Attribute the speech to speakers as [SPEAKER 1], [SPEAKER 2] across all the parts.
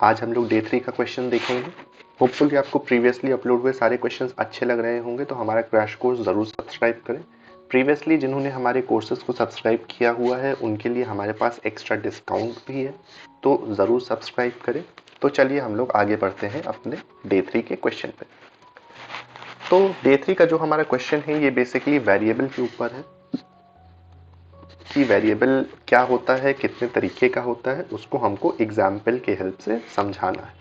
[SPEAKER 1] आज हम लोग डे 3 का क्वेश्चन देखेंगे। होपफुली आपको प्रीवियसली अपलोड हुए सारे क्वेश्चंस अच्छे लग रहे होंगे, तो हमारा क्रैश कोर्स ज़रूर सब्सक्राइब करें। प्रीवियसली जिन्होंने हमारे कोर्सेज को सब्सक्राइब किया हुआ है उनके लिए हमारे पास एक्स्ट्रा डिस्काउंट भी है, तो ज़रूर सब्सक्राइब करें। तो चलिए हम लोग आगे बढ़ते हैं अपने डे 3 के क्वेश्चन पे। तो डे 3 का जो हमारा क्वेश्चन है ये बेसिकली वेरिएबल के ऊपर है कि वेरिएबल क्या होता है, कितने तरीके का होता है, उसको हमको एग्जाम्पल के हेल्प से समझाना है।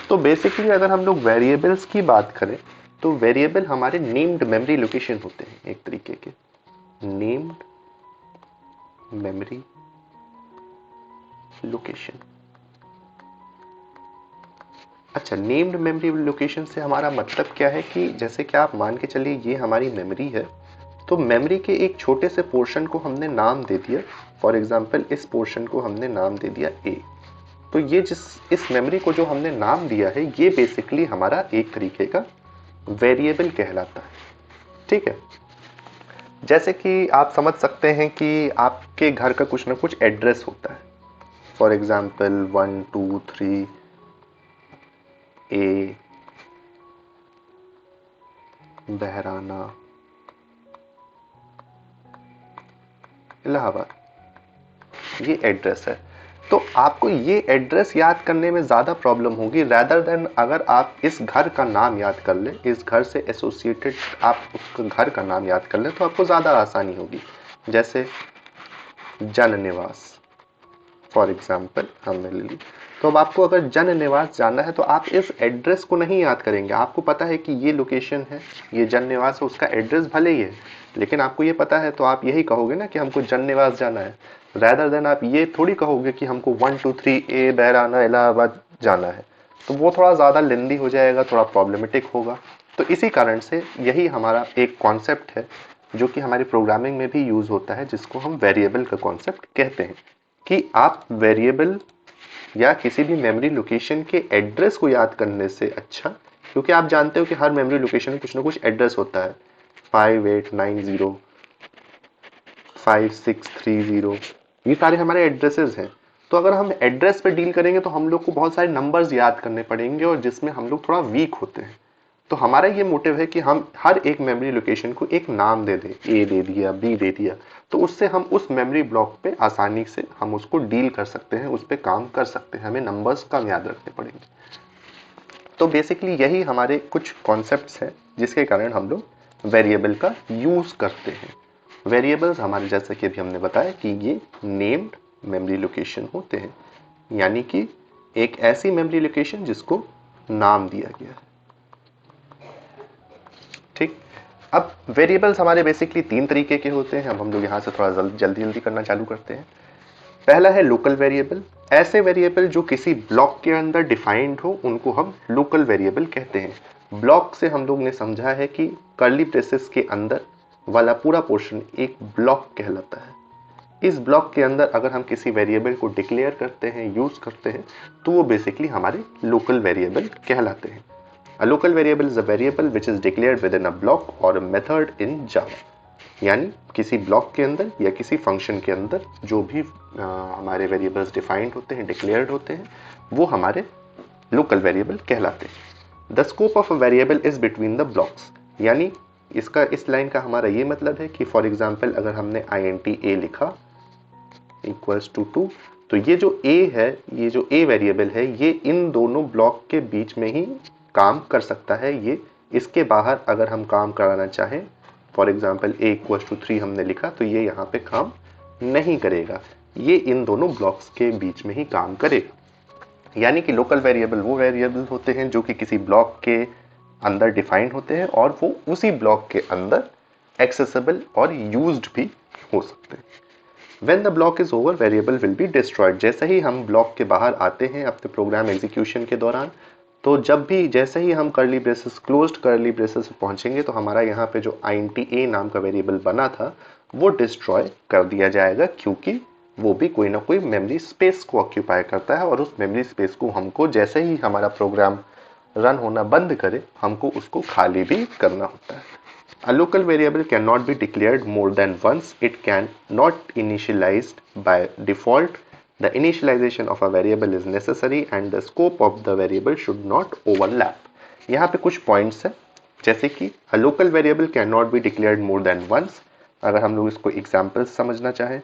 [SPEAKER 1] तो बेसिकली अगर हम लोग वेरिएबल्स की बात करें तो वेरिएबल हमारे नेम्ड मेमोरी लोकेशन होते हैं, एक तरीके के नेम्ड मेमोरी लोकेशन। अच्छा, नेम्ड मेमोरी लोकेशन से हमारा मतलब क्या है कि जैसे कि आप मान के चलिए ये हमारी मेमोरी है, तो मेमोरी के एक छोटे से पोर्शन को हमने नाम दे दिया। फॉर एग्जांपल इस पोर्शन को हमने नाम दे दिया ए। तो ये इस मेमोरी को जो हमने नाम दिया है ये बेसिकली हमारा एक तरीके का वेरिएबल कहलाता है। ठीक है, जैसे कि आप समझ सकते हैं कि आपके घर का कुछ ना कुछ एड्रेस होता है। फॉर एग्जांपल 1 2 3 ए बहराना इलाहाबाद, ये एड्रेस है। तो आपको ये एड्रेस याद करने में ज़्यादा प्रॉब्लम होगी रैदर देन अगर आप इस घर का नाम याद कर लें, इस घर से एसोसिएटेड आप उस घर का नाम याद कर लें तो आपको ज़्यादा आसानी होगी। जैसे जन निवास फॉर एग्जाम्पल हमने ले ली, तो अब आपको अगर जन निवास जानना है तो आप इस एड्रेस को नहीं याद करेंगे। आपको पता है कि ये लोकेशन है, ये जन निवास है, उसका एड्रेस भले ही है, लेकिन आपको ये पता है तो आप यही कहोगे ना कि हमको जन निवास जाना है, रैदर देन आप ये थोड़ी कहोगे कि हमको 1 2 3 ए बहराना इलाहाबाद जाना है। तो वो थोड़ा ज़्यादा लेंदी हो जाएगा, थोड़ा प्रॉब्लमेटिक होगा। तो इसी कारण से यही हमारा एक कॉन्सेप्ट है जो कि हमारी प्रोग्रामिंग में भी यूज़ होता है, जिसको हम वेरिएबल का कॉन्सेप्ट कहते हैं कि आप वेरिएबल या किसी भी मेमोरी लोकेशन के एड्रेस को याद करने से अच्छा, क्योंकि आप जानते हो कि हर मेमोरी लोकेशन में कुछ ना कुछ एड्रेस होता है, 5890 5630, ये सारे हमारे एड्रेसेस हैं। तो अगर हम एड्रेस पे डील करेंगे तो हम लोग को बहुत सारे नंबर्स याद करने पड़ेंगे और जिसमें हम लोग थोड़ा वीक होते हैं। तो हमारा ये मोटिव है कि हम हर एक मेमोरी लोकेशन को एक नाम दे दें, ए दे दिया, बी दे दिया, तो उससे हम उस मेमोरी ब्लॉक पे आसानी से हम उसको डील कर सकते हैं, उस पर काम कर सकते हैं, हमें नंबर्स कम याद रखने पड़ेंगे। तो बेसिकली यही हमारे कुछ कॉन्सेप्ट्स हैं जिसके कारण हम लोग वेरिएबल का यूज़ करते हैं। वेरिएबल्स हमारे जैसे कि अभी हमने बताया कि ये नेम्ड मेमोरी लोकेशन होते हैं, यानी कि एक ऐसी मेमोरी लोकेशन जिसको नाम दिया गया है। ठीक, अब वेरिएबल्स हमारे बेसिकली 3 तरीके के होते हैं। अब हम लोग यहाँ से थोड़ा जल्दी करना चालू करते हैं। पहला है लोकल वेरिएबल। ऐसे वेरिएबल जो किसी ब्लॉक के अंदर डिफाइंड हो उनको हम लोकल वेरिएबल कहते हैं। ब्लॉक से हम लोग ने समझा है कि कर्ली ब्रेसेस के अंदर वाला पूरा पोर्शन एक ब्लॉक कहलाता है। इस ब्लॉक के अंदर अगर हम किसी वेरिएबल को डिक्लेयर करते हैं, यूज करते हैं, तो वो बेसिकली हमारे लोकल वेरिएबल कहलाते हैं। A local variable is a variable which is declared within a block or a method in Java। यानी किसी ब्लॉक के अंदर या किसी फंक्शन के अंदर जो भी हमारे वेरिएबल्स डिफाइंड होते हैं, डिक्लेयर्ड होते हैं, वो हमारे लोकल वेरिएबल कहलाते हैं। The scope of a variable is between the blocks, यानी इसका इस लाइन का हमारा ये मतलब है कि फॉर एग्जांपल अगर हमने int a लिखा इक्वल्स टू 2, तो ये जो a है, ये जो a वेरिएबल है, ये इन दोनों ब्लॉक के बीच में ही काम कर सकता है। ये इसके बाहर अगर हम काम कराना चाहें, for example a equals to 3 हमने लिखा, तो ये यहाँ पे काम नहीं करेगा, ये इन दोनों ब्लॉक्स के बीच में ही काम करेगा। यानी कि लोकल वेरिएबल वो वेरिएबल होते हैं जो कि किसी ब्लॉक के अंदर डिफाइंड होते हैं और वो उसी ब्लॉक के अंदर एक्सेसिबल और यूज्ड भी हो सकते हैं। When the block is over, variable will be destroyed। जैसे ही हम ब्लॉक के बाहर आते हैं अपने प्रोग्राम एग्जीक्यूशन के दौरान, तो जब भी जैसे ही हम curly braces closed curly braces पहुंचेंगे तो हमारा यहाँ पे जो int a नाम का वेरिएबल बना था वो डिस्ट्रॉय कर दिया जाएगा, क्योंकि वो भी कोई ना कोई मेमोरी स्पेस को ऑक्यूपाई करता है और उस मेमोरी स्पेस को हमको जैसे ही हमारा प्रोग्राम रन होना बंद करे हमको उसको खाली भी करना होता है। A local variable cannot be declared more than once. It can not initialized by default the initialization of a variable is necessary and the scope of the variable should not overlap. यहाँ पे कुछ points हैं, जैसे कि a local variable can not be declared more than once. अगर हम लोग इसको एग्जाम्पल्स समझना चाहें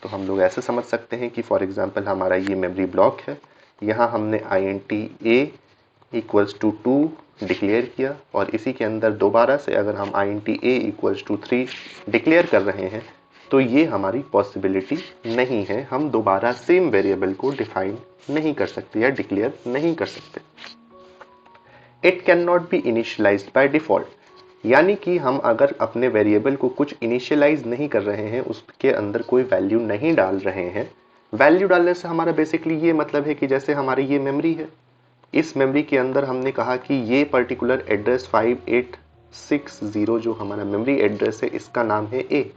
[SPEAKER 1] तो हम लोग ऐसे समझ सकते हैं कि फॉर एग्जाम्पल हमारा ये मेमोरी ब्लॉक है, यहाँ हमने int a equals to 2 declare किया और इसी के अंदर दोबारा से अगर हम int a equals to 3 declare कर रहे हैं तो ये हमारी पॉसिबिलिटी नहीं है, हम दोबारा सेम वेरिएबल को डिफाइन नहीं कर सकते या डिक्लेयर नहीं कर सकते। It can not B initialised by default, यानी कि हम अगर अपने वेरिएबल को कुछ इनिशियलाइज नहीं कर रहे हैं, उसके अंदर कोई वैल्यू नहीं डाल रहे हैं। वैल्यू डालने से हमारा बेसिकली ये मतलब है कि जैसे हमारी ये मेमोरी है, इस मेमोरी के अंदर हमने कहा कि ये पर्टिकुलर एड्रेस 5860 जो हमारा मेमोरी एड्रेस है, इसका नाम है ए।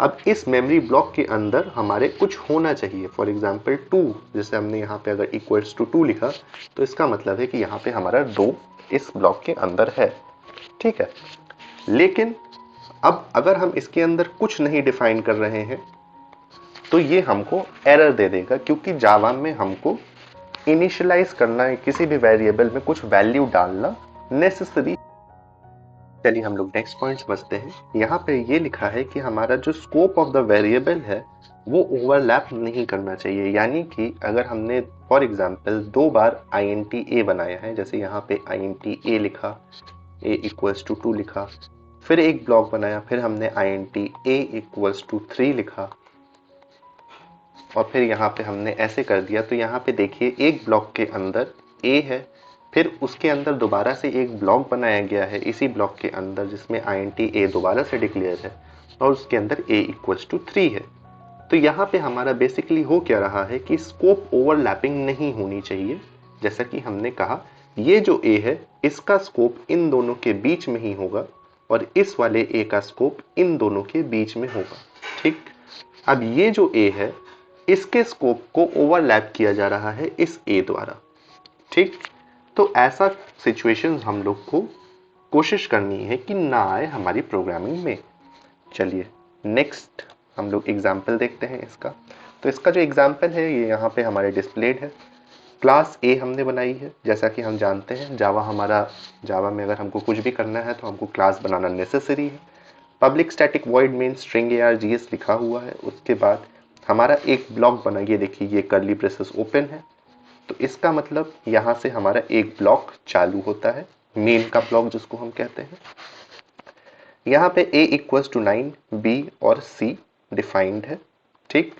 [SPEAKER 1] अब इस मेमोरी ब्लॉक के अंदर हमारे कुछ होना चाहिए, फॉर एग्जाम्पल 2, जैसे हमने यहाँ पे अगर इक्वल्स टू 2 लिखा तो इसका मतलब है कि यहाँ पे हमारा 2 इस ब्लॉक के अंदर है, ठीक है। लेकिन अब अगर हम इसके अंदर कुछ नहीं डिफाइन कर रहे हैं तो ये हमको एरर दे देगा, क्योंकि जावा में हमको इनिशियलाइज करना है, किसी भी वेरिएबल में कुछ वैल्यू डालना नेसेसरी। चलिए हम लोग नेक्स्ट पॉइंट समझते हैं। यहाँ पे ये लिखा है कि हमारा जो स्कोप ऑफ द वेरिएबल है वो ओवरलैप नहीं करना चाहिए, यानी कि अगर हमने for example 2 bar int a बनाया है, जैसे यहाँ पे int a लिखा, a इक्वल्स टू 2 लिखा, फिर एक ब्लॉक बनाया, फिर हमने int a इक्वल्स टू 3 लिखा और फिर यहाँ पे हमने ऐसे कर दिया, तो यहाँ पे देखिए एक ब्लॉक के अंदर a है, फिर उसके अंदर दोबारा से एक ब्लॉक बनाया गया है इसी ब्लॉक के अंदर जिसमें int a दोबारा से डिक्लेयर है और उसके अंदर a इक्वल्स टू 3 है। तो यहाँ पे हमारा बेसिकली हो क्या रहा है कि स्कोप ओवरलैपिंग नहीं होनी चाहिए। जैसा कि हमने कहा, ये जो a है इसका स्कोप इन दोनों के बीच में ही होगा और इस वाले a का स्कोप इन दोनों के बीच में होगा, ठीक। अब ये जो a है इसके स्कोप को ओवरलैप किया जा रहा है इस a द्वारा, ठीक। तो ऐसा सिचुएशंस हम लोग को कोशिश करनी है कि ना आए हमारी प्रोग्रामिंग में। चलिए नेक्स्ट हम लोग एग्जाम्पल देखते हैं इसका। तो इसका जो एग्जाम्पल है ये यहाँ पे हमारे डिस्प्लेड है। क्लास ए हमने बनाई है, जैसा कि हम जानते हैं जावा में अगर हमको कुछ भी करना है तो हमको क्लास बनाना नेसेसरी है। Public static void main string args लिखा हुआ है, उसके बाद हमारा एक ब्लॉक बना, ये देखिए ये कर्ली ब्रेसेस ओपन है, तो इसका मतलब यहाँ से हमारा एक ब्लॉक चालू होता है, मेन का ब्लॉक जिसको हम कहते हैं। यहाँ पे a इक्वल्स टू 9, b और c डिफाइंड है, ठीक।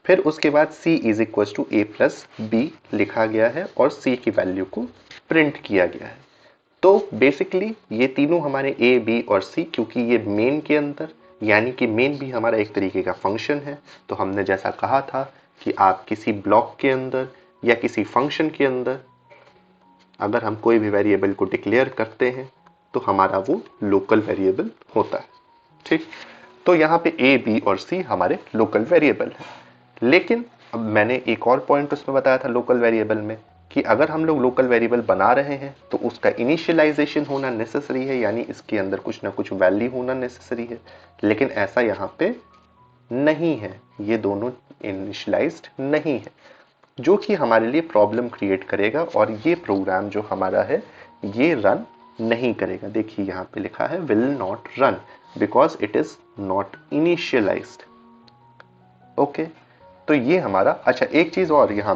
[SPEAKER 1] फिर उसके बाद c is equals to a plus b लिखा गया है और c की वैल्यू को प्रिंट किया गया है। तो बेसिकली ये तीनों हमारे a, b और c, क्योंकि ये मेन के अंदर, यानी कि मेन भी हमारा एक तरीके का फंक्शन है, तो हमने जैसा कहा था कि आप किसी ब्लॉक के अंदर या किसी फंक्शन के अंदर अगर हम कोई भी वेरिएबल को डिक्लेयर करते हैं तो हमारा वो लोकल वेरिएबल होता है, ठीक। तो यहाँ पे a, b और c हमारे लोकल वेरिएबल हैं। लेकिन अब मैंने एक और पॉइंट उसमें बताया था लोकल वेरिएबल में कि अगर हम लोग लोकल वेरिएबल बना रहे हैं तो उसका इनिशियलाइजेशन होना नेसेसरी है, यानी इसके अंदर कुछ ना कुछ वैल्यू होना नेसेसरी है। लेकिन ऐसा यहाँ पे नहीं है, ये दोनों इनिशियलाइज्ड नहीं है, जो कि हमारे लिए प्रॉब्लम क्रिएट करेगा और ये प्रोग्राम जो हमारा है ये रन नहीं करेगा। देखिए यहाँ पे लिखा है will not run because it is not initialised. Okay, तो ये हमारा, अच्छा एक चीज और यहाँ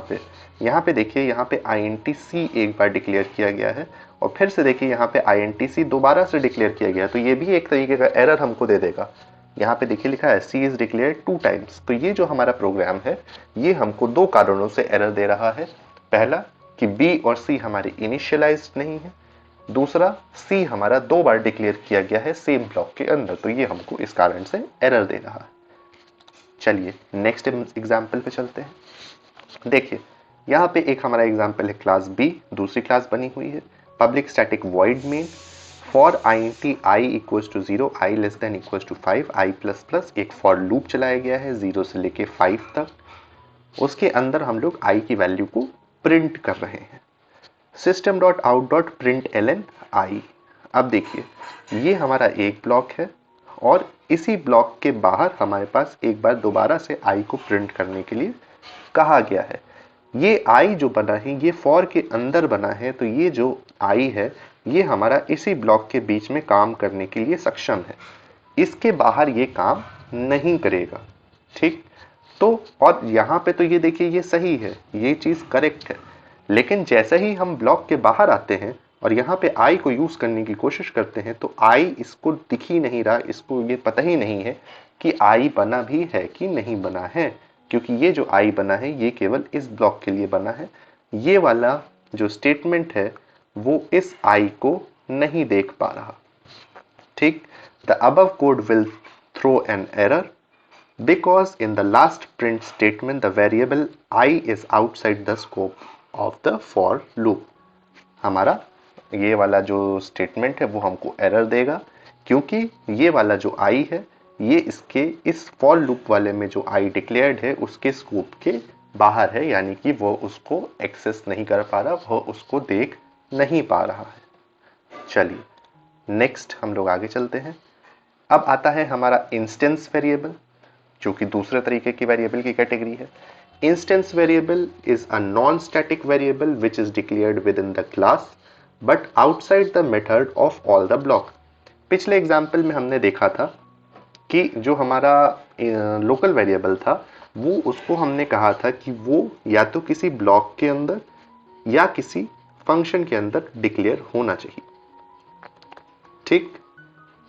[SPEAKER 1] पे देखिए, यहाँ पे intc एक बार डिक्लेयर किया गया है और फिर से देखिए यहाँ पे intc दोबारा से डिक्लेयर किया गया है, तो ये भी एक तरीके का एरर हमको दे देगा। यहाँ पे देखिए लिखा है c इज डिक्लेयर्ड 2 टाइम्स, तो ये जो हमारा प्रोग्राम है ये हमको 2 कारणों से एरर दे रहा है। पहला कि b और c हमारे इनिशियलाइज्ड नहीं है, दूसरा c हमारा 2 बार डिक्लेयर किया गया है सेम ब्लॉक के अंदर, तो ये हमको इस कारण से एरर दे रहा है। चलिए नेक्स्ट एग्जाम्पल पे चलते हैं। देखिए यहाँ पे एक हमारा एग्जाम्पल है क्लास B, दूसरी क्लास बनी हुई है public static void main for int i equals to 0, i less than equals to 5, i plus plus एक फॉर लूप चलाया गया है 0 से लेके 5 तक। उसके अंदर हम लोग i की वैल्यू को प्रिंट कर रहे हैं system.out.println i। अब देखिए ये हमारा एक ब्लॉक है और इसी ब्लॉक के बाहर हमारे पास एक बार दोबारा से i को प्रिंट करने के लिए कहा गया है। ये आई जो बना है ये फॉर के अंदर बना है, तो ये जो आई है ये हमारा इसी ब्लॉक के बीच में काम करने के लिए सक्षम है, इसके बाहर ये काम नहीं करेगा। ठीक, तो और यहाँ पे तो ये देखिए ये सही है, ये चीज़ करेक्ट है, लेकिन जैसे ही हम ब्लॉक के बाहर आते हैं और यहाँ पे आई को यूज करने की कोशिश करते हैं तो आई इसको दिख ही नहीं रहा, इसको ये पता ही नहीं है कि आई बना भी है कि नहीं बना है, क्योंकि ये जो आई बना है ये केवल इस ब्लॉक के लिए बना है। ये वाला जो स्टेटमेंट है वो इस आई को नहीं देख पा रहा। ठीक, the above code will throw an error because in the last print statement the variable I is outside the scope of the for loop। हमारा ये वाला जो स्टेटमेंट है वो हमको एरर देगा, क्योंकि ये वाला जो I है ये इसके इस फॉर लूप वाले में जो I डिक्लेयर्ड है उसके स्कोप के बाहर है, यानी कि वो उसको एक्सेस नहीं कर पा रहा, वो उसको देख नहीं पा रहा है। चलिए नेक्स्ट हम लोग आगे चलते हैं। अब आता है हमारा इंस्टेंस वेरिएबल, जो कि दूसरे तरीके की वेरिएबल की कैटेगरी है। Instance variable is a non static variable which is declared with in the class but outside the method of all the block. पिछले एग्जाम्पल में हमने देखा था कि जो हमारा लोकल वेरिएबल था वो उसको हमने कहा था कि वो या तो किसी ब्लॉक के अंदर या किसी फंक्शन के अंदर डिक्लेयर होना चाहिए। ठीक,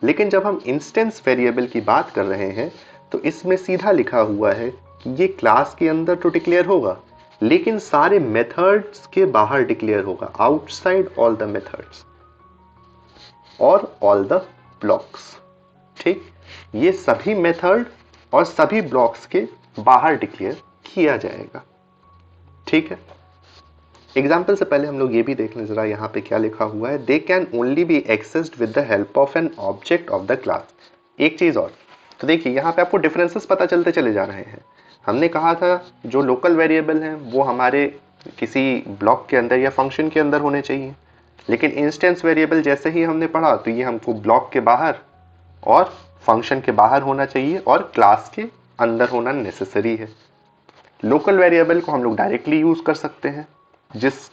[SPEAKER 1] लेकिन जब हम इंस्टेंस वेरिएबल की बात कर रहे हैं तो इसमें सीधा लिखा हुआ है कि ये क्लास के अंदर तो डिक्लेयर होगा लेकिन सारे मेथड्स के बाहर डिक्लेयर होगा, आउटसाइड ऑल द मेथड्स और ऑल द ब्लॉक्स। ठीक, ये सभी मेथड और सभी ब्लॉक्स के बाहर डिक्लेयर किया जाएगा। ठीक है, एग्जाम्पल से पहले हम लोग ये भी देख लें जरा यहाँ पे क्या लिखा हुआ है। They can only B accessed with the help of an object of the class. एक चीज और, तो देखिए यहाँ पे आपको डिफरेंसेस पता चलते चले जा रहे हैं। हमने कहा था जो लोकल वेरिएबल हैं वो हमारे किसी ब्लॉक के अंदर या फंक्शन के अंदर होने चाहिए, लेकिन इंस्टेंस वेरिएबल जैसे ही हमने पढ़ा तो ये हमको ब्लॉक के बाहर और फंक्शन के बाहर होना चाहिए और क्लास के अंदर होना नेसेसरी है। लोकल वेरिएबल को हम लोग डायरेक्टली यूज कर सकते हैं जिस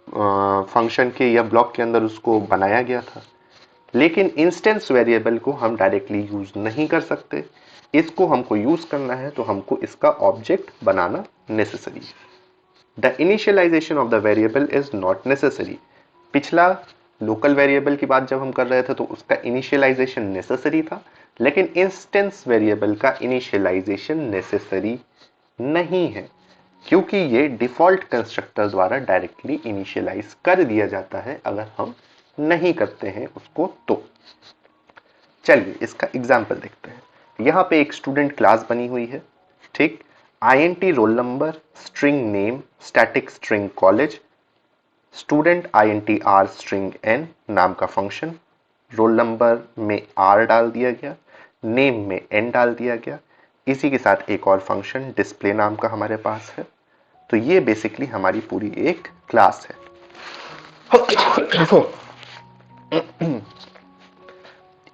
[SPEAKER 1] फंक्शन के या ब्लॉक के अंदर उसको बनाया गया था, लेकिन इंस्टेंस वेरिएबल को हम डायरेक्टली यूज नहीं कर सकते। इसको हमको यूज करना है तो हमको इसका ऑब्जेक्ट बनाना नेसेसरी है। The initialization of the variable is not necessary. पिछला लोकल वेरिएबल की बात जब हम कर रहे थे तो उसका इनिशियलाइजेशन नेसेसरी था, लेकिन इंस्टेंस वेरिएबल का इनिशियलाइजेशन नेसेसरी नहीं है, क्योंकि ये डिफॉल्ट कंस्ट्रक्टर द्वारा डायरेक्टली इनिशियलाइज कर दिया जाता है अगर हम नहीं करते हैं उसको तो। चलिए इसका एग्जाम्पल देखते हैं। यहाँ पे एक स्टूडेंट क्लास बनी हुई है। ठीक, int roll number, string name, static string college, student int r string n नाम का फंक्शन, रोल नंबर में r डाल दिया गया, नेम में n डाल दिया गया, इसी के साथ एक और फंक्शन डिस्प्ले नाम का हमारे पास है। तो ये बेसिकली हमारी पूरी एक क्लास है।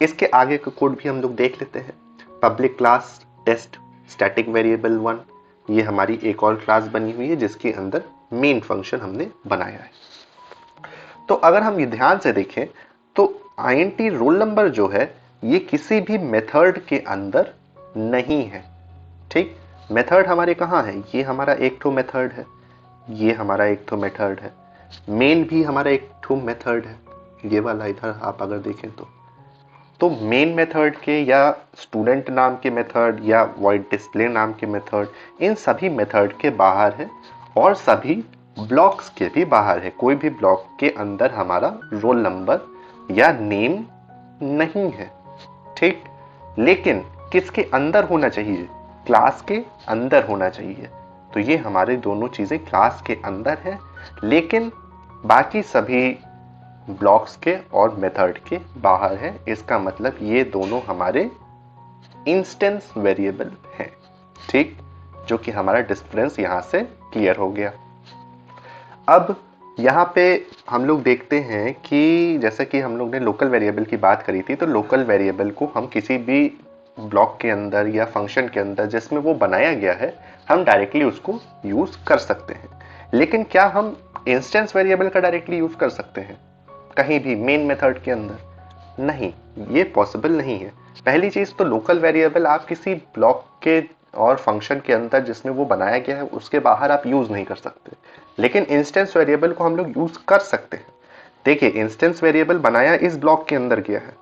[SPEAKER 1] इसके आगे का कोड भी हम लोग देख लेते हैं। Public class test static variable 1, ये हमारी एक और क्लास बनी हुई है जिसके अंदर मेन फंक्शन हमने बनाया है। तो अगर हम ये ध्यान से देखें तो int रोल नंबर जो है ये किसी भी मेथड के अंदर नहीं है। ठीक, मेथड हमारे कहाँ है, ये हमारा एक ठो मेथड है, ये हमारा एक ठो मेथड है, मेन भी हमारा एक ठो मेथड है, ये वाला इधर आप अगर देखें तो मेन मेथड के या स्टूडेंट नाम के मेथड या वॉइड डिस्प्ले नाम के मेथड, इन सभी मेथड के बाहर है और सभी ब्लॉक्स के भी बाहर है। कोई भी ब्लॉक के अंदर हमारा रोल नंबर या नेम नहीं है। ठीक, लेकिन किसके अंदर होना चाहिए, क्लास के अंदर होना चाहिए। तो ये हमारे दोनों चीजें क्लास के अंदर है, लेकिन बाकी सभी ब्लॉक्स के और मेथड के बाहर है। इसका मतलब ये दोनों हमारे इंस्टेंस वेरिएबल हैं। ठीक, जो कि हमारा डिफरेंस यहां से क्लियर हो गया। अब यहाँ पे हम लोग देखते हैं कि जैसे कि हम लोग ने लोकल वेरिएबल की बात करी थी, तो लोकल वेरिएबल को हम किसी भी ब्लॉक के अंदर या फंक्शन के अंदर जिसमें वो बनाया गया है, हम डायरेक्टली उसको यूज कर सकते हैं। लेकिन क्या हम इंस्टेंस वेरिएबल का डायरेक्टली यूज कर सकते हैं कहीं भी मेन मेथड के अंदर? नहीं, ये पॉसिबल नहीं है। पहली चीज तो लोकल वेरिएबल आप किसी ब्लॉक के और फंक्शन के अंदर जिसमें वो बनाया गया है उसके बाहर आप यूज नहीं कर सकते, लेकिन इंस्टेंस वेरिएबल को हम लोग यूज कर सकते हैं। देखिए, इंस्टेंस वेरिएबल बनाया इस ब्लॉक के अंदर गया है,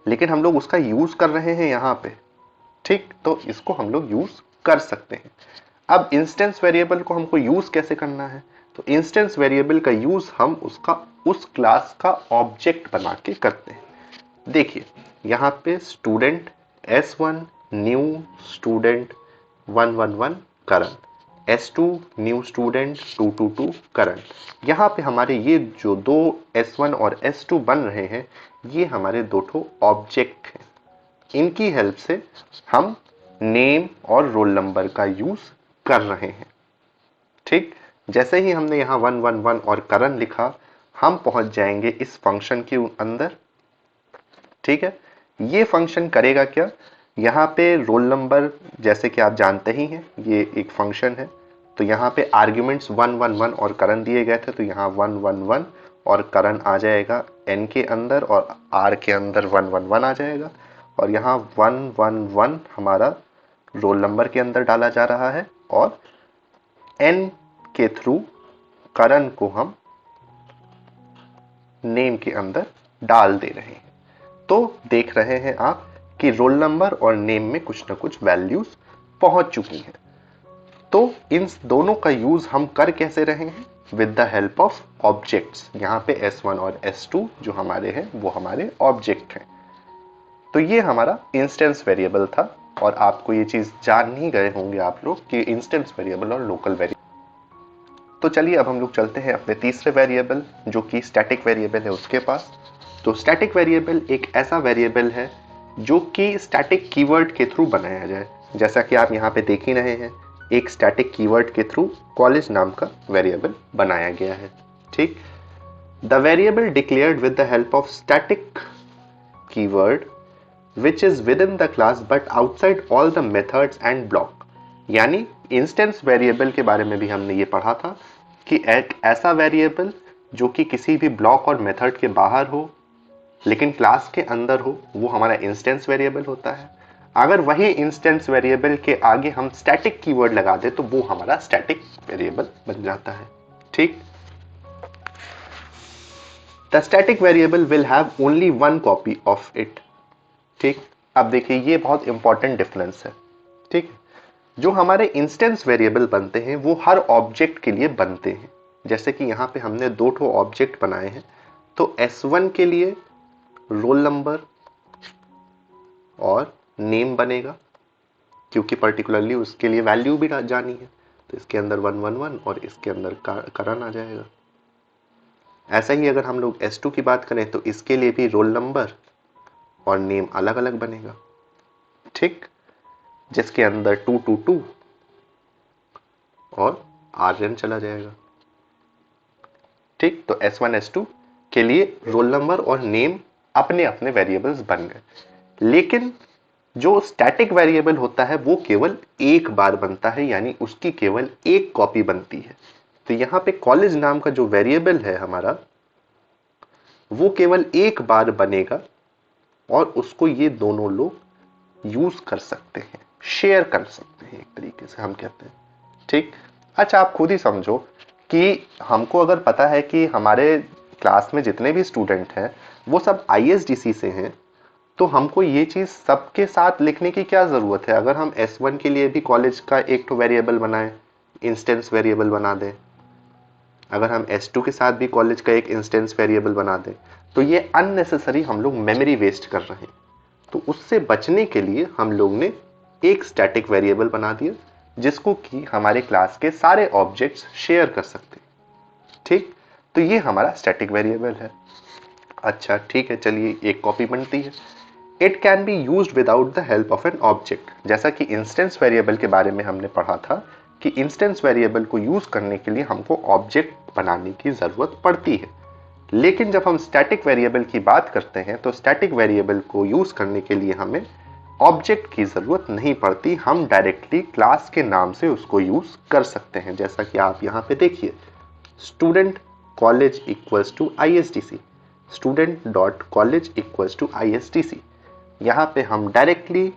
[SPEAKER 1] लेकिन हम लोग उसका यूज कर रहे हैं यहाँ पे, ठीक? तो इसको हम लोग यूज कर सकते हैं। अब इंस्टेंस वेरिएबल को हमको यूज कैसे करना है? तो इंस्टेंस वेरिएबल का यूज हम उसका उस क्लास का ऑब्जेक्ट बना के करते हैं। देखिए, यहाँ पे स्टूडेंट S1 न्यू स्टूडेंट 111 करण, S2 न्यू स्टूडेंट 222 करण। यहाँ पे हमारे ये जो दो S1 और S2 बन रहे हैं, ये हमारे दो ठो ऑब्जेक्ट हैं। इनकी हेल्प से हम नेम और रोल नंबर का यूज कर रहे हैं, ठीक? जैसे ही हमने यहाँ 111 और करण लिखा, हम पहुंच जाएंगे इस फंक्शन के अंदर, ठीक है? ये फंक्शन करेगा क्या? यहाँ पे रोल नंबर, जैसे कि आप जानते ही हैं, ये एक फंक्शन है, तो यहाँ पे आर्ग्यूमेंट्स 111 और करण दिए गए थे, तो यहाँ 111 और करण आ जाएगा n के अंदर और r के अंदर 111 आ जाएगा, और यहाँ 111 हमारा रोल नंबर के अंदर डाला जा रहा है और n के थ्रू करण को हम नेम के अंदर डाल दे रहे हैं। तो देख रहे हैं आप कि रोल नंबर और नेम में कुछ ना कुछ वैल्यूज पहुंच चुकी हैं। तो इन दोनों का यूज हम कर कैसे रहे हैं? With the help of objects. यहाँ पे S1 और S2 जो हमारे हैं वो हमारे ऑब्जेक्ट हैं। तो ये हमारा इंस्टेंस वेरिएबल था, और आपको ये चीज जान ही गए होंगे आप लोग कि इंस्टेंस वेरिएबल और लोकल वेरिएबल। तो चलिए अब हम लोग चलते हैं अपने तीसरे वेरिएबल जो कि स्टैटिक वेरिएबल है उसके पास। तो स्टैटिक वेरिएबल एक ऐसा वेरिएबल है जो कि स्टैटिक कीवर्ड के थ्रू बनाया जाए। जैसा कि आप यहाँ पे देख ही रहे हैं, एक स्टैटिक कीवर्ड के थ्रू कॉलेज नाम का वेरिएबल बनाया गया है, ठीक? The variable declared with the help of static keyword which is within the class but outside all the methods and block। यानी इंस्टेंस वेरिएबल के बारे में भी हमने ये पढ़ा था कि एक ऐसा वेरिएबल जो कि किसी भी ब्लॉक और मेथड के बाहर हो लेकिन क्लास के अंदर हो, वो हमारा इंस्टेंस वेरिएबल होता है। अगर वही इंस्टेंस वेरिएबल के आगे हम स्टैटिक कीवर्ड लगा दे तो वो हमारा स्टैटिक वेरिएबल बन जाता है, ठीक? The static variable will have only one copy of it, ठीक? अब देखिए, ये बहुत इंपॉर्टेंट डिफरेंस है, ठीक? जो हमारे इंस्टेंस वेरिएबल बनते हैं वो हर ऑब्जेक्ट के लिए बनते हैं। जैसे कि यहाँ पे हमने दो ठो ऑब्जेक्ट बनाए हैं, तो S1 के लिए रोल नंबर और नेम बनेगा, क्योंकि पर्टिकुलरली उसके लिए वैल्यू भी जानी है, तो इसके अंदर 111 और इसके अंदर करण आ जाएगा। ऐसा ही अगर हम लोग S2 की बात करें तो इसके लिए भी रोल नंबर और नेम अलग अलग बनेगा, ठीक? जिसके अंदर 222 और RN चला जाएगा, ठीक? तो S1 S2 के लिए रोल नंबर और नेम अपने अपने वेरिएबल्स बन गए। लेकिन जो स्टैटिक वेरिएबल होता है वो केवल एक बार बनता है, यानी उसकी केवल एक कॉपी बनती है। तो यहाँ पे कॉलेज नाम का जो वेरिएबल है हमारा, वो केवल एक बार बनेगा और उसको ये दोनों लोग यूज कर सकते हैं, शेयर कर सकते हैं, एक तरीके से हम कहते हैं, ठीक? अच्छा, आप खुद ही समझो कि हमको अगर पता है कि हमारे क्लास में जितने भी स्टूडेंट हैं वो सब ISDC से हैं, तो हमको ये चीज सबके साथ लिखने की क्या जरूरत है? अगर हम S1 के लिए भी कॉलेज का एक तो वेरिएबल बनाएं, इंस्टेंस वेरिएबल बना दें, अगर हम S2 के साथ भी कॉलेज का एक इंस्टेंस वेरिएबल बना दें, तो ये अननेसेसरी हम लोग मेमोरी वेस्ट कर रहे हैं। तो उससे बचने के लिए हम लोग ने एक स्टैटिक वेरिएबल बना दिया जिसको कि हमारे क्लास के सारे ऑब्जेक्ट्स शेयर कर सकते हैं, ठीक? तो ये हमारा स्टैटिक वेरिएबल है। अच्छा, ठीक है, चलिए एक कॉपी बनती है। It can be used without the help of an object. जैसा कि इंस्टेंस वेरिएबल के बारे में हमने पढ़ा था कि इंस्टेंस वेरिएबल को यूज करने के लिए हमको ऑब्जेक्ट बनाने की जरूरत पड़ती है, लेकिन जब हम स्टैटिक वेरिएबल की बात करते हैं तो स्टैटिक वेरिएबल को यूज करने के लिए हमें ऑब्जेक्ट की ज़रूरत नहीं पड़ती, हम डायरेक्टली क्लास के नाम से उसको यूज़ कर सकते हैं। जैसा कि आप यहाँ पे देखिए, student college equals to ISTC, student dot college equals to ISTC। यहाँ पे हम डायरेक्टली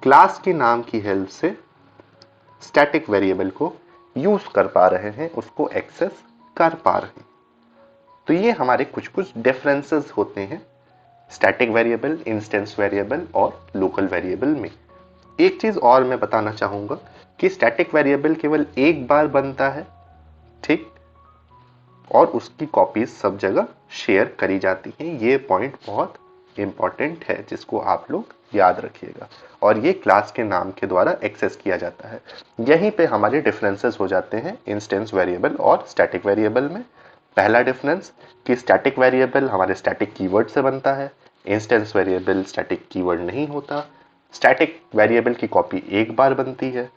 [SPEAKER 1] क्लास के नाम की हेल्प से स्टैटिक वेरिएबल को यूज़ कर पा रहे हैं, उसको एक्सेस कर पा रहे हैं। तो ये हमारे कुछ कुछ डिफरेंसेस होते हैं स्टैटिक वेरिएबल, इंस्टेंस वेरिएबल और लोकल वेरिएबल में। एक चीज और मैं बताना चाहूंगा कि स्टैटिक वेरिएबल केवल एक बार बनता है, ठीक, और उसकी कॉपीज सब जगह शेयर करी जाती हैं। ये पॉइंट बहुत इंपॉर्टेंट है जिसको आप लोग याद रखिएगा, और ये क्लास के नाम के द्वारा एक्सेस किया जाता है। यहीं पे हमारे डिफरेंसेस हो जाते हैं इंस्टेंस वेरिएबल और स्टैटिक वेरिएबल में। पहला डिफरेंस कि स्टैटिक वेरिएबल हमारे स्टैटिक कीवर्ड से बनता है, इंस्टेंस वेरिएबल स्टैटिक कीवर्ड नहीं होता। स्टैटिक वेरिएबल की कॉपी एक बार बनती है,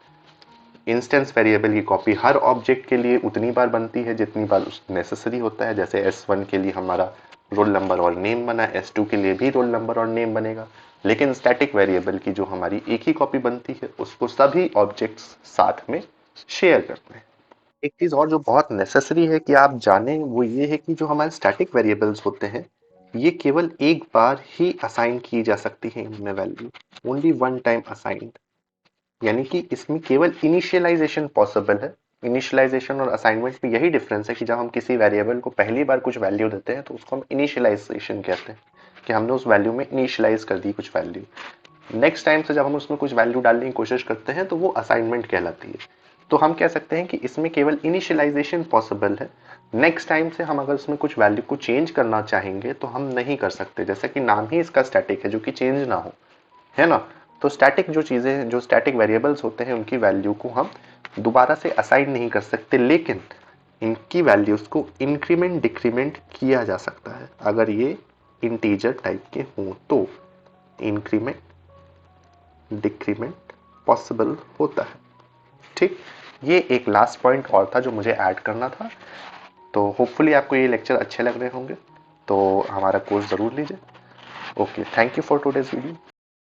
[SPEAKER 1] इंस्टेंस वेरिएबल की कॉपी हर ऑब्जेक्ट के लिए उतनी बार बनती है जितनी बार नेसेसरी होता है। जैसे S1 के लिए हमारा रोल नंबर और नेम बना, S2 के लिए भी रोल नंबर और नेम बनेगा। लेकिन स्टैटिक वेरिएबल की जो हमारी एक ही कॉपी बनती है उसको सभी ऑब्जेक्ट्स साथ में शेयर करते हैं। एक चीज और जो बहुत नेसेसरी है कि आप जानें वो ये है कि जो हमारे स्टैटिक वेरिएबल्स होते हैं ये केवल एक बार ही असाइन की जा सकती है इनमें value, only one time assigned. यानी कि इसमें केवल इनिशियलाइजेशन पॉसिबल है। इनिशियलाइजेशन और असाइनमेंट में यही डिफरेंस है कि जब हम किसी वेरिएबल को पहली बार कुछ वैल्यू देते हैं तो उसको हम इनिशियलाइजेशन कहते हैं कि हमने उस वैल्यू में इनिशियलाइज कर दी कुछ वैल्यू। नेक्स्ट टाइम से जब हम उसमें कुछ वैल्यू डालने की कोशिश करते हैं तो वो असाइनमेंट कहलाती है। तो हम कह सकते हैं कि इसमें केवल इनिशियलाइजेशन पॉसिबल है। नेक्स्ट टाइम से हम अगर उसमें कुछ वैल्यू को चेंज करना चाहेंगे तो हम नहीं कर सकते, जैसे कि नाम ही इसका स्टैटिक है जो कि चेंज ना हो, है ना। तो स्टैटिक जो चीज़ें, जो स्टैटिक वेरिएबल्स होते हैं उनकी वैल्यू को हम दोबारा से असाइन नहीं कर सकते, लेकिन इनकी वैल्यूज़ को इंक्रीमेंट डिक्रीमेंट किया जा सकता है। अगर ये इंटीजर टाइप के हों तो इंक्रीमेंट डिक्रीमेंट पॉसिबल होता है, ठीक। ये एक लास्ट पॉइंट और था जो मुझे ऐड करना था। तो होपफुली आपको ये लेक्चर अच्छे लग रहे होंगे, तो हमारा कोर्स ज़रूर लीजिए। Okay, thank you for today's video.